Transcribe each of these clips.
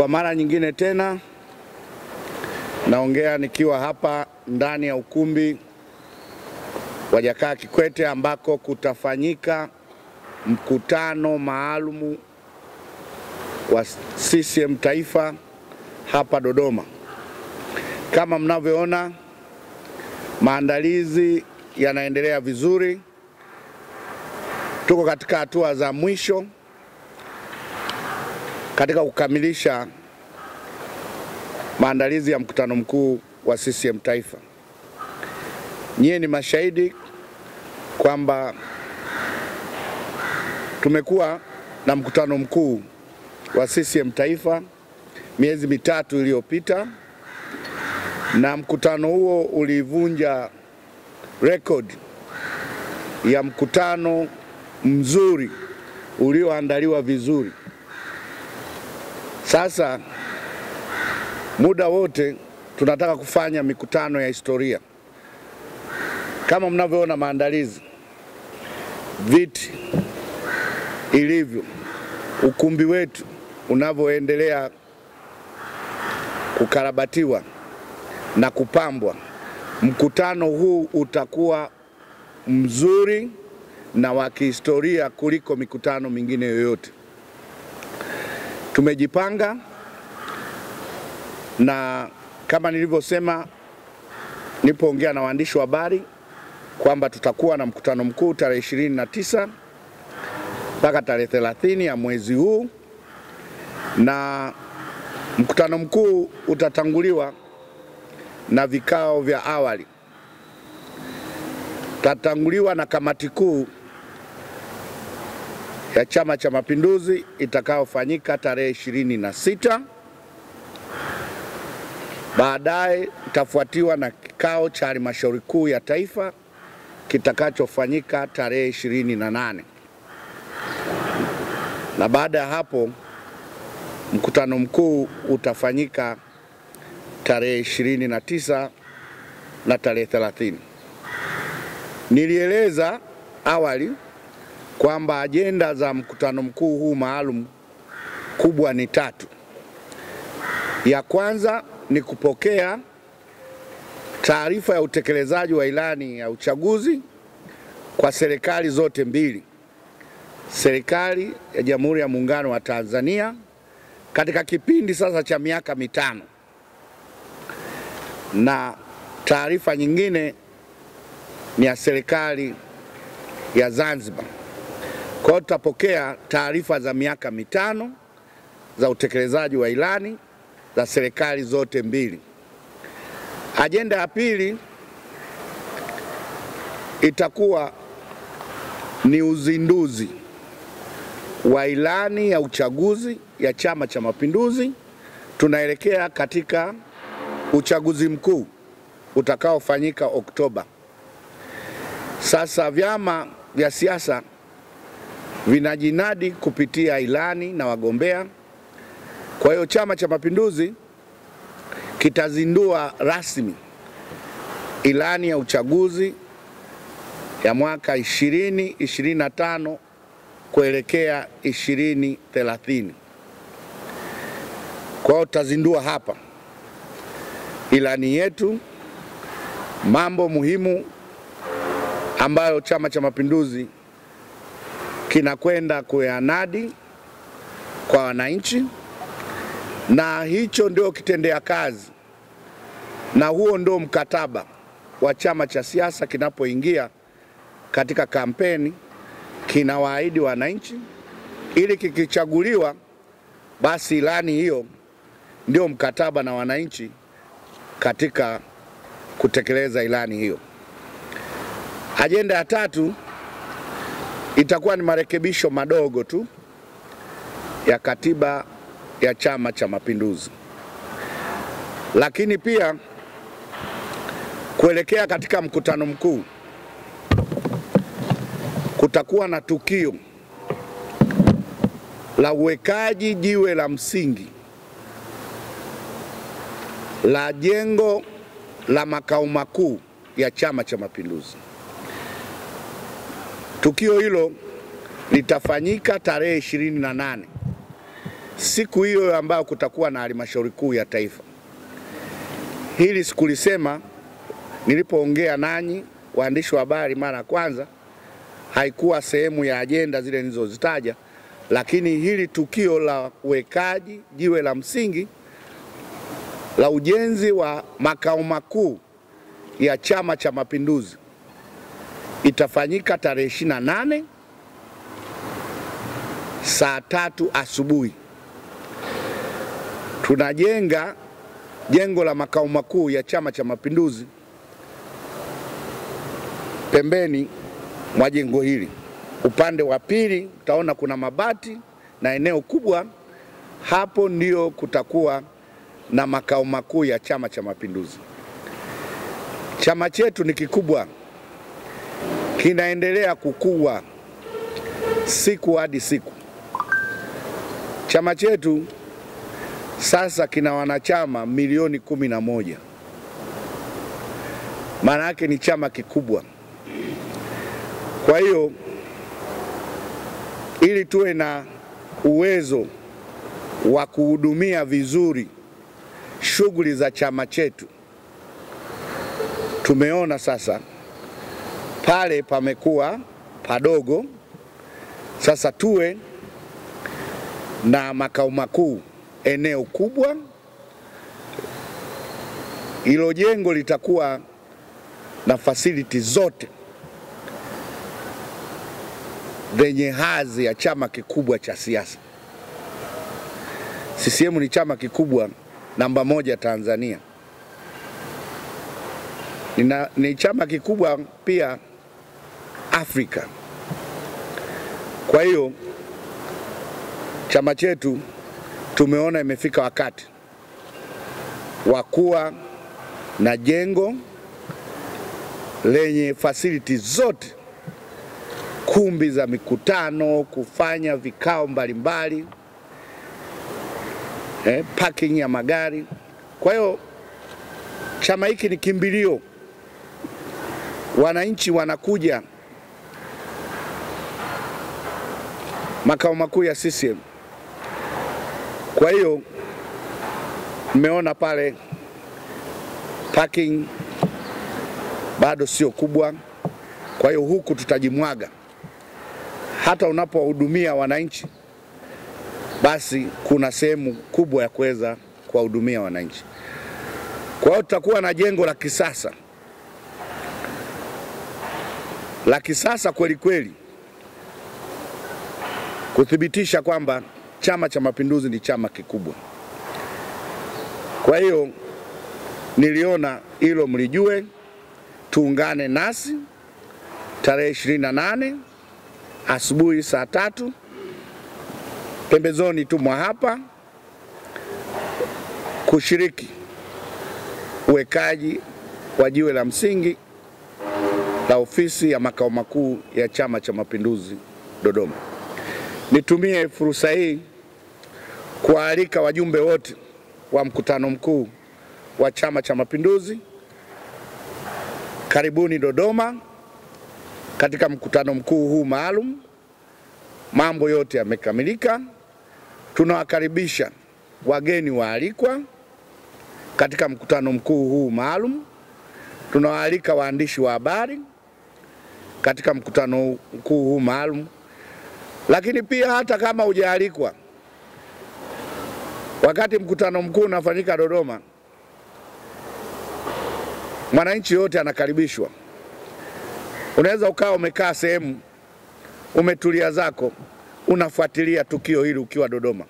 Kwa mara nyingine tena naongea nikiwa hapa ndani ya ukumbi wa Jakaya Kikwete ambako kutafanyika mkutano maalumu wa CCM Taifa hapa Dodoma. Kama mnavyoona, maandalizi yanaendelea vizuri. Tuko katika hatua za mwisho katika kukamilisha maandalizi ya mkutano mkuu wa CCM Taifa. Nyie ni mashahidi kwamba tumekuwa na mkutano mkuu wa CCM Taifa miezi mitatu iliyopita, na mkutano huo ulivunja rekodi ya mkutano mzuri ulioandaliwa vizuri. Sasa muda wote tunataka kufanya mikutano ya historia. Kama mnavyoona maandalizi, viti ilivyo, ukumbi wetu unavyoendelea kukarabatiwa na kupambwa, mkutano huu utakuwa mzuri na wa kihistoria kuliko mikutano mingine yoyote. Tumejipanga, na kama nilivyosema nipoongea na waandishi wa habari kwamba tutakuwa na mkutano mkuu tarehe 29 mpaka tarehe 30 ya mwezi huu, na mkutano mkuu utatanguliwa na vikao vya awali. Tatanguliwa na kamati kuu ya Chama cha Mapinduzi itakayofanyika tarehe 26. Baadaye itafuatiwa na kikao cha halmashauri kuu ya taifa kitakachofanyika tarehe 28. Na baada ya hapo mkutano mkuu utafanyika tarehe 29 na tarehe 30. Nilieleza awali kwamba ajenda za mkutano mkuu huu maalum kubwa ni 3. Ya kwanza ni kupokea taarifa ya utekelezaji wa ilani ya uchaguzi kwa serikali zote mbili, serikali ya Jamhuri ya Muungano wa Tanzania katika kipindi sasa cha miaka 5, na taarifa nyingine ni ya serikali ya Zanzibar. Kwa hiyo tutapokea taarifa za miaka 5 za utekelezaji wa ilani za serikali zote mbili. Ajenda ya pili itakuwa ni uzinduzi wa ilani ya uchaguzi ya Chama cha Mapinduzi. Tunaelekea katika uchaguzi mkuu utakaofanyika Oktoba. Sasa vyama vya siasa vinajinadi kupitia ilani na wagombea. Kwa hiyo Chama cha Mapinduzi kitazindua rasmi ilani ya uchaguzi ya mwaka 2025 kuelekea 2030. Kwa hiyo tutazindua hapa ilani yetu, mambo muhimu ambayo Chama cha Mapinduzi kinakwenda kuyanadi kwa wananchi, na hicho ndio kitendea kazi, na huo ndio mkataba wa chama cha siasa kinapoingia katika kampeni. Kinawaahidi wananchi, ili kikichaguliwa basi ilani hiyo ndio mkataba na wananchi katika kutekeleza ilani hiyo. Ajenda ya 3 itakuwa ni marekebisho madogo tu ya katiba ya Chama cha Mapinduzi. Lakini pia kuelekea katika mkutano mkuu kutakuwa na tukio la uwekaji jiwe la msingi la jengo la makao makuu ya Chama cha Mapinduzi. Tukio hilo litafanyika tarehe 28 siku hiyo ambayo kutakuwa na halmashauri kuu ya taifa. Hili sikulisema nilipoongea nanyi waandishi wa habari mara ya kwanza, haikuwa sehemu ya ajenda zile nilizozitaja, lakini hili tukio la uwekaji jiwe la msingi la ujenzi wa makao makuu ya Chama cha Mapinduzi itafanyika tarehe 28 saa 3 asubuhi. Tunajenga jengo la makao makuu ya Chama cha Mapinduzi pembeni mwa jengo hili. Upande wa pili utaona kuna mabati na eneo kubwa, hapo ndio kutakuwa na makao makuu ya Chama cha Mapinduzi. Chama chetu ni kikubwa, kinaendelea kukua siku hadi siku. Chama chetu sasa kina wanachama milioni 11. Maana yake ni chama kikubwa. Kwa hiyo ili tuwe na uwezo wa kuhudumia vizuri shughuli za chama chetu, tumeona sasa pale pamekuwa padogo, sasa tuwe na makao makuu eneo kubwa. Hilo jengo litakuwa na facility zote zenye hadhi ya chama kikubwa cha siasa. CCM ni chama kikubwa namba 1 Tanzania. Ni chama kikubwa pia Afrika. Kwa hiyo chama chetu tumeona imefika wakati wa kuwa na jengo lenye facility zote, kumbi za mikutano, kufanya vikao mbalimbali, parking ya magari. Kwa hiyo chama hiki ni kimbilio, wananchi wanakuja makao makuu ya CCM. Kwa hiyo mmeona pale parking bado sio kubwa, kwa hiyo huku tutajimwaga. Hata unapohudumia wananchi, basi kuna sehemu kubwa ya kuweza kuwahudumia wananchi. Kwa hiyo tutakuwa na jengo la kisasa kweli kweli, kuthibitisha kwamba Chama cha Mapinduzi ni chama kikubwa. Kwa hiyo niliona hilo mlijue, tuungane nasi tarehe 28 asubuhi saa 3 pembezoni tu mwa hapa kushiriki uwekaji wa jiwe la msingi la ofisi ya makao makuu ya Chama cha Mapinduzi Dodoma. Nitumie fursa hii kualika wajumbe wote wa mkutano mkuu wa Chama cha Mapinduzi. Karibuni Dodoma katika mkutano mkuu huu maalum. Mambo yote yamekamilika. Tunawakaribisha wageni waalikwa katika mkutano mkuu huu maalum. Tunawaalika waandishi wa habari katika mkutano mkuu huu maalum. Lakini pia hata kama hujaalikwa, wakati mkutano mkuu unafanyika Dodoma, mwananchi yote anakaribishwa. Unaweza ukawa umekaa sehemu, umetulia zako, unafuatilia tukio hili ukiwa Dodoma.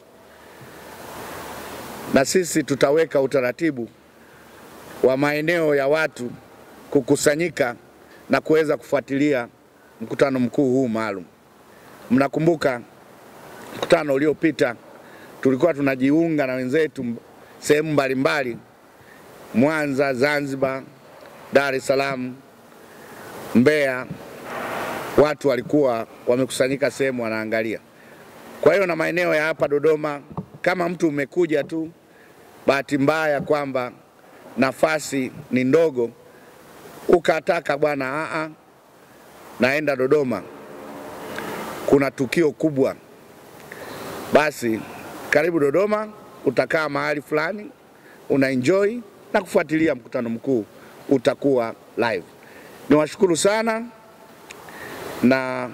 Na sisi tutaweka utaratibu wa maeneo ya watu kukusanyika na kuweza kufuatilia mkutano mkuu huu maalum. Mnakumbuka mkutano uliopita tulikuwa tunajiunga na wenzetu sehemu mbalimbali, Mwanza, Zanzibar, Dar es Salaam, Mbeya, watu walikuwa wamekusanyika sehemu wanaangalia. Kwa hiyo na maeneo ya hapa Dodoma, kama mtu umekuja tu bahati mbaya kwamba nafasi ni ndogo, ukataka bwana naenda Dodoma, kuna tukio kubwa, basi karibu Dodoma, utakaa mahali fulani, una enjoy na kufuatilia mkutano mkuu utakuwa live. Niwashukuru sana, na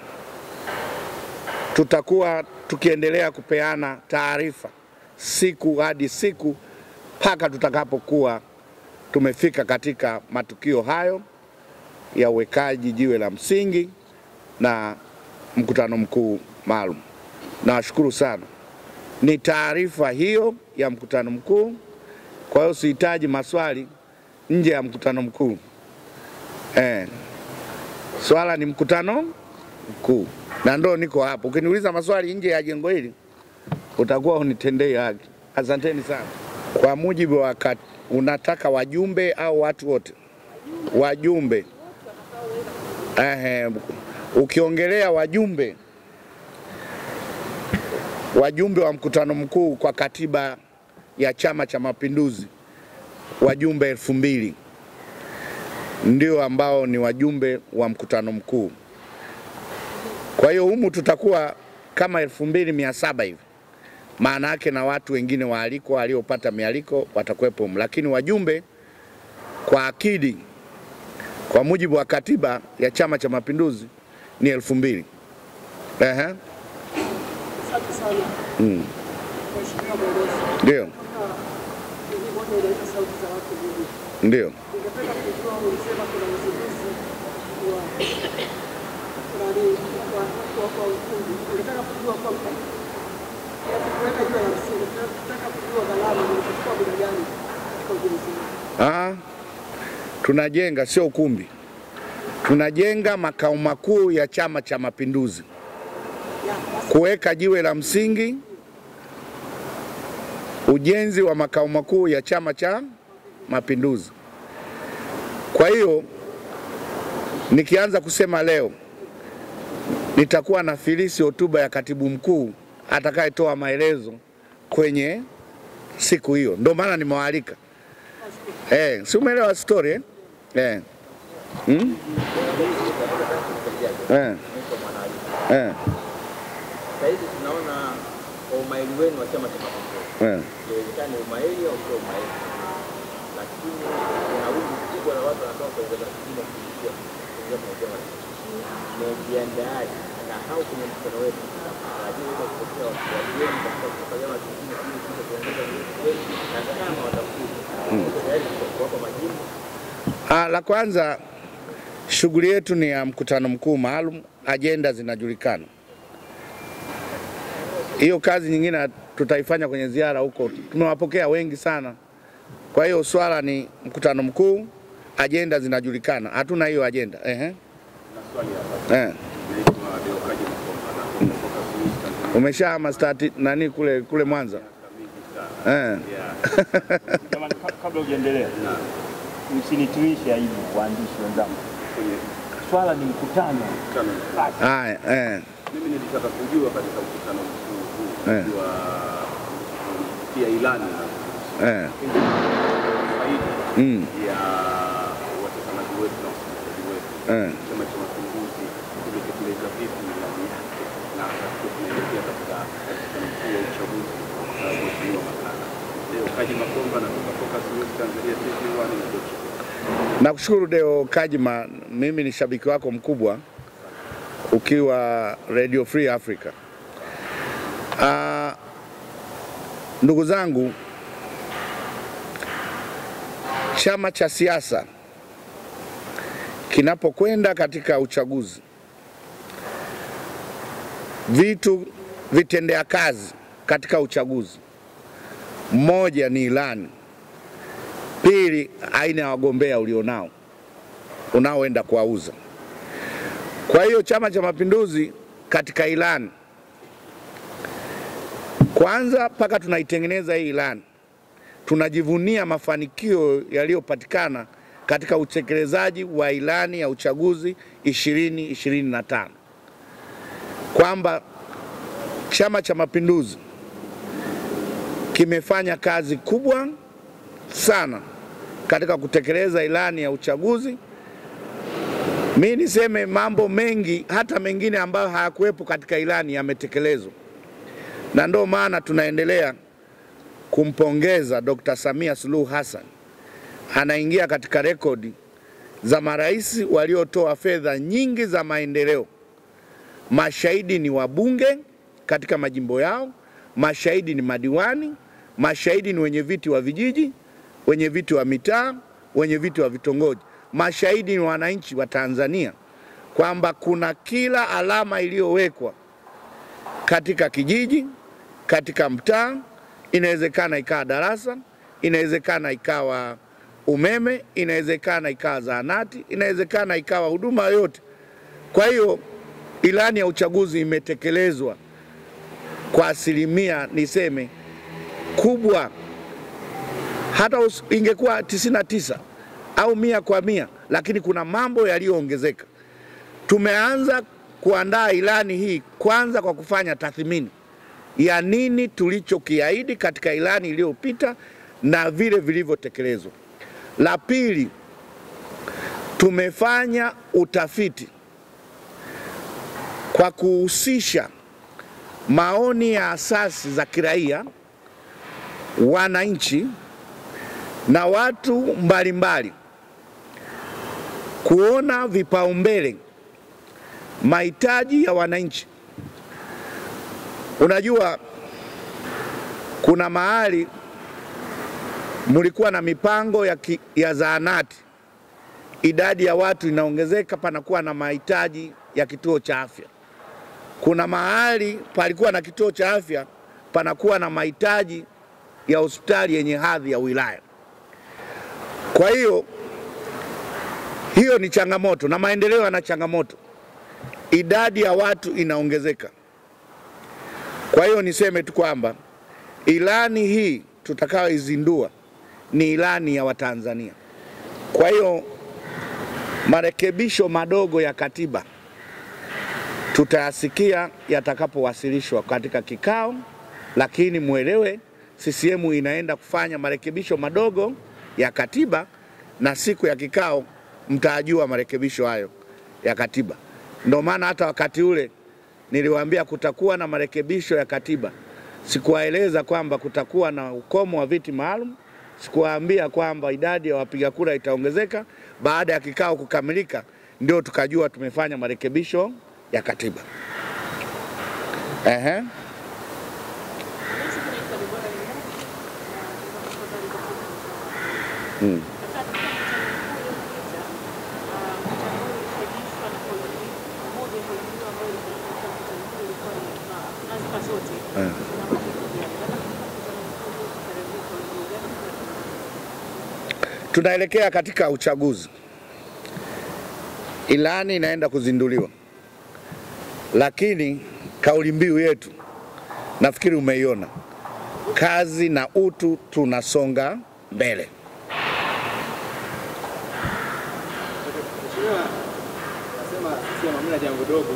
tutakuwa tukiendelea kupeana taarifa siku hadi siku mpaka tutakapokuwa tumefika katika matukio hayo ya uwekaji jiwe la msingi na mkutano mkuu maalum. Nawashukuru sana. Ni taarifa hiyo ya mkutano mkuu, kwa hiyo sihitaji maswali nje ya mkutano mkuu. Swala ni mkutano mkuu, na ndo niko hapo. Ukiniuliza maswali nje ya jengo hili utakuwa unitendei haki. Asanteni sana. Kwa mujibu wa unataka wajumbe au watu wote? Wajumbe. Ukiongelea wajumbe wa mkutano mkuu kwa katiba ya Chama cha Mapinduzi, wajumbe 2000 ndio ambao ni wajumbe wa mkutano mkuu. Kwa hiyo humu tutakuwa kama 2700 hivi. Maana yake na watu wengine waaliko waliopata mialiko watakuwepo, lakini wajumbe kwa akidi kwa mujibu wa katiba ya Chama cha Mapinduzi ni 2000. Ndio. Ndio. Tunajenga sio ukumbi. Tunajenga makao makuu ya Chama cha Mapinduzi. Kuweka jiwe la msingi, ujenzi wa makao makuu ya Chama cha Mapinduzi. Kwa hiyo nikianza kusema leo nitakuwa na filisi hotuba ya katibu mkuu atakayetoa maelezo kwenye siku hiyo. Ndio maana nimewaalika. Si umeelewa story Sasa tunaona umaili wenu wa Chama cha Mapinduzi. Inawezekana umaili au sio umaili. Lakini kuna wingi mkubwa na watu wanatoka kwenye mashindano kufikia kwenye chama. Mmejiandaaje na hao kwenye mkutano wetu? Lazima uwe kupokea watu wengi kwa kufanya mashindano ili kuongeza wengi na kama watakuja. Tayari kwa majibu. La kwanza, shughuli yetu ni ya mkutano mkuu maalum, agenda zinajulikana. Hiyo kazi nyingine tutaifanya kwenye ziara huko. Tumewapokea wengi sana. Kwa hiyo swala ni mkutano mkuu, agenda zinajulikana. Hatuna hiyo agenda. Umesha mastati nani kule Mwanza? Kabla hujaendelea, msinituishe aibu waandishi wenzangu. Swala ni mkutano. Mimi nilitaka kujua katika mkutano mkuu wa pia ilani faida ya watazamaji wetu na wasikilizaji wetu. Chama cha Mapinduzi kimetekeleza vipi ilani yake na tunaelekea katika mkutano mkuu wa uchaguzi wa Mheshimiwa Makala. Leo Kajima Komba na Focus News Tanzania TV1 na Deutsche. Nakushukuru Deo Kajima, mimi ni shabiki wako mkubwa ukiwa Radio Free Africa. Ndugu zangu, chama cha siasa kinapokwenda katika uchaguzi, vitu vitendea kazi katika uchaguzi, moja ni ilani, pili aina ya wagombea ulionao unaoenda kuwauza. Kwa hiyo Chama cha Mapinduzi katika ilani, kwanza mpaka tunaitengeneza hii ilani, tunajivunia mafanikio yaliyopatikana katika utekelezaji wa ilani ya uchaguzi 2025. Kwamba Chama cha Mapinduzi kimefanya kazi kubwa sana katika kutekeleza ilani ya uchaguzi. Mimi niseme mambo mengi hata mengine ambayo hayakuwepo katika ilani yametekelezwa. na ndio maana tunaendelea kumpongeza Dr. Samia Suluhu Hassan. Anaingia katika rekodi za marais waliotoa fedha nyingi za maendeleo. Mashahidi ni wabunge katika majimbo yao, mashahidi ni madiwani, mashahidi ni wenye viti wa vijiji, wenye viti wa mitaa, wenye viti wa vitongoji. Mashahidi ni wananchi wa Tanzania kwamba kuna kila alama iliyowekwa katika kijiji, katika mtaa. Inawezekana ikawa darasa, inawezekana ikawa umeme, inawezekana ikawa zahanati, inawezekana ikawa huduma yote. Kwa hiyo ilani ya uchaguzi imetekelezwa kwa asilimia niseme kubwa. Hata ingekuwa 99 au 100%, lakini kuna mambo yaliyoongezeka. Tumeanza kuandaa ilani hii kwanza kwa kufanya tathmini ya nini tulichokiahidi katika ilani iliyopita na vile vilivyotekelezwa. La pili, tumefanya utafiti kwa kuhusisha maoni ya asasi za kiraia, wananchi na watu mbalimbali kuona vipaumbele, mahitaji ya wananchi. Unajua kuna mahali mulikuwa na mipango ya zahanati, idadi ya watu inaongezeka, panakuwa na mahitaji ya kituo cha afya. Kuna mahali palikuwa na kituo cha afya, panakuwa na mahitaji ya hospitali yenye hadhi ya wilaya. Kwa hiyo ni changamoto, na maendeleo yana changamoto. Idadi ya watu inaongezeka. Kwa hiyo niseme tu kwamba ilani hii tutakayoizindua ni ilani ya Watanzania. Kwa hiyo marekebisho madogo ya katiba tutayasikia yatakapowasilishwa katika kikao, lakini muelewe CCM inaenda kufanya marekebisho madogo ya katiba, na siku ya kikao mtajua marekebisho hayo ya katiba. Ndio maana hata wakati ule niliwaambia kutakuwa na marekebisho ya katiba. Sikuwaeleza kwamba kutakuwa na ukomo wa viti maalum, sikuwaambia kwamba idadi ya wapiga kura itaongezeka. Baada ya kikao kukamilika ndio tukajua tumefanya marekebisho ya katiba. Tunaelekea katika uchaguzi. Ilani inaenda kuzinduliwa. Lakini kauli mbiu yetu nafikiri umeiona. Kazi na utu, tunasonga mbele. Nasema sisi hamna jambo dogo.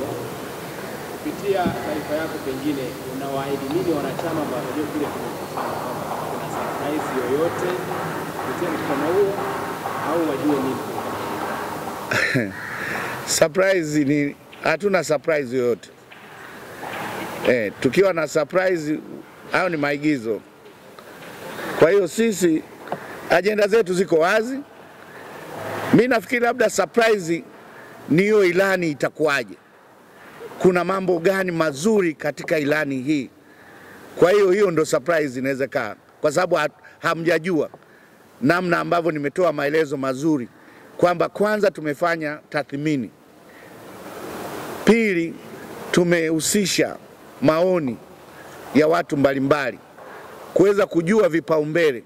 Kupitia taarifa yako pengine unawaahidi nini wanachama ambao ndio kule kuna surprise yoyote kupitia mkutano huo au wajue nini? Surprise ni hatuna surprise yoyote. Tukiwa na surprise hayo ni maigizo. Kwa hiyo sisi agenda zetu ziko wazi. Mimi nafikiri labda surprise ni hiyo ilani itakuwaje. Kuna mambo gani mazuri katika ilani hii. Kwa hiyo ndo surprise inaweza kaa, kwa sababu hamjajua namna ambavyo nimetoa maelezo mazuri kwamba kwanza tumefanya tathmini, pili tumehusisha maoni ya watu mbalimbali kuweza kujua vipaumbele.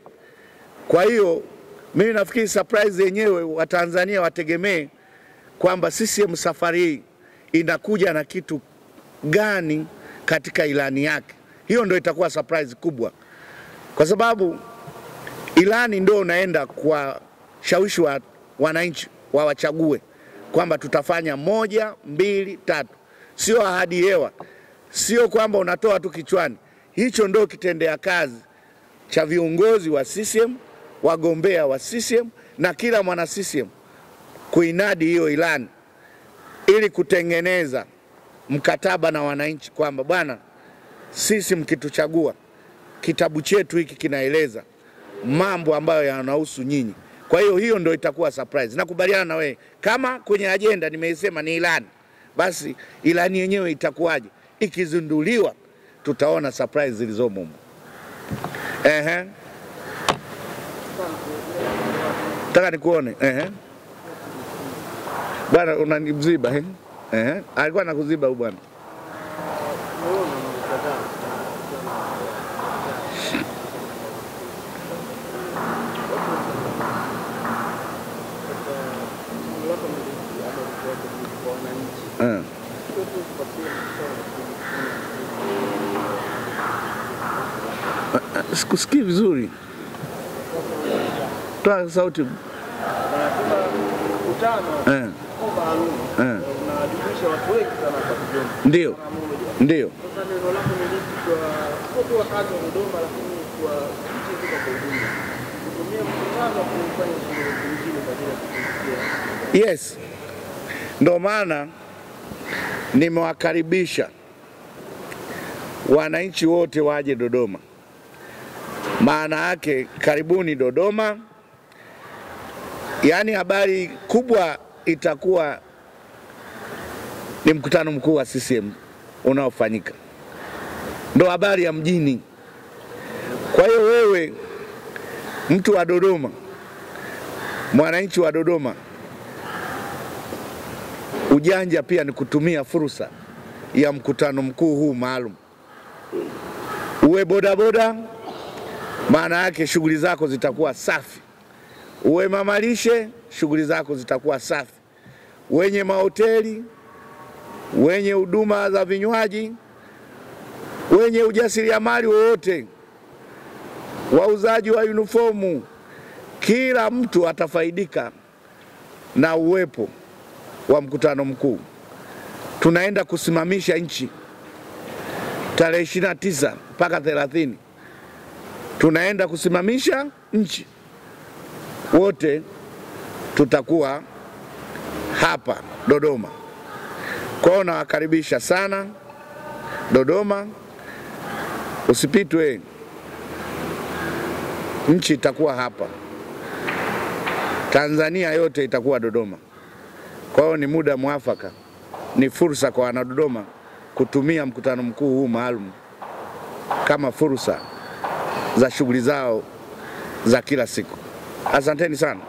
Kwa hiyo mimi nafikiri surprise yenyewe Watanzania wategemee kwamba CCM safari hii inakuja na kitu gani katika ilani yake. Hiyo ndio itakuwa surprise kubwa, kwa sababu ilani ndio unaenda kwa shawishi wa wananchi wawachague kwamba tutafanya 1, 2, 3. Sio ahadi hewa, sio kwamba unatoa tu kichwani. Hicho ndio kitendea kazi cha viongozi wa CCM, wagombea wa CCM na kila mwana CCM kuinadi hiyo ilani ili kutengeneza mkataba na wananchi kwamba bwana, sisi mkituchagua, kitabu chetu hiki kinaeleza mambo ambayo yanahusu nyinyi. Kwa hiyo ndio itakuwa surprise. Nakubaliana na wewe. Kama kwenye agenda nimeisema ni ilani, basi ilani yenyewe itakuwaje? Ikizinduliwa tutaona surprise zilizomo. Nataka nikuone. Bwana unaniziba alikuwa anakuziba huyu bwana. Sikusikii vizuri. Toa sauti. Unajumuisha watu wengi sana hapa Dodoma. Ndio. Ndio. Sasa neno lako ni lipi kwa wakazi wa Dodoma, lakini kwa nchi nzima kwa ujumla? Kutumia mkutano kufanya shughuli nyingine kwa ajili ya kufikia. Yes. Ndio maana nimewakaribisha wananchi wote waje Dodoma. Maana yake karibuni Dodoma. Yaani habari kubwa itakuwa ni mkutano mkuu wa CCM unaofanyika. Ndio habari ya mjini. Kwa hiyo wewe mtu wa Dodoma, mwananchi wa Dodoma, ujanja pia ni kutumia fursa ya mkutano mkuu huu maalum. Uwe bodaboda, maana yake shughuli zako zitakuwa safi. Uwe mamalishe, shughuli zako zitakuwa safi. Wenye mahoteli, wenye huduma za vinywaji, wenye ujasiriamali wote, wauzaji wa uniformu, kila mtu atafaidika na uwepo wa mkutano mkuu. Tunaenda kusimamisha nchi tarehe 29 mpaka 30. Tunaenda kusimamisha nchi. Wote tutakuwa hapa Dodoma. Kwa hiyo nawakaribisha sana Dodoma. Usipitwe. Nchi itakuwa hapa. Tanzania yote itakuwa Dodoma. Kwa hiyo ni muda mwafaka. Ni fursa kwa wana Dodoma kutumia mkutano mkuu huu maalum kama fursa za shughuli zao za kila siku. Asanteni sana.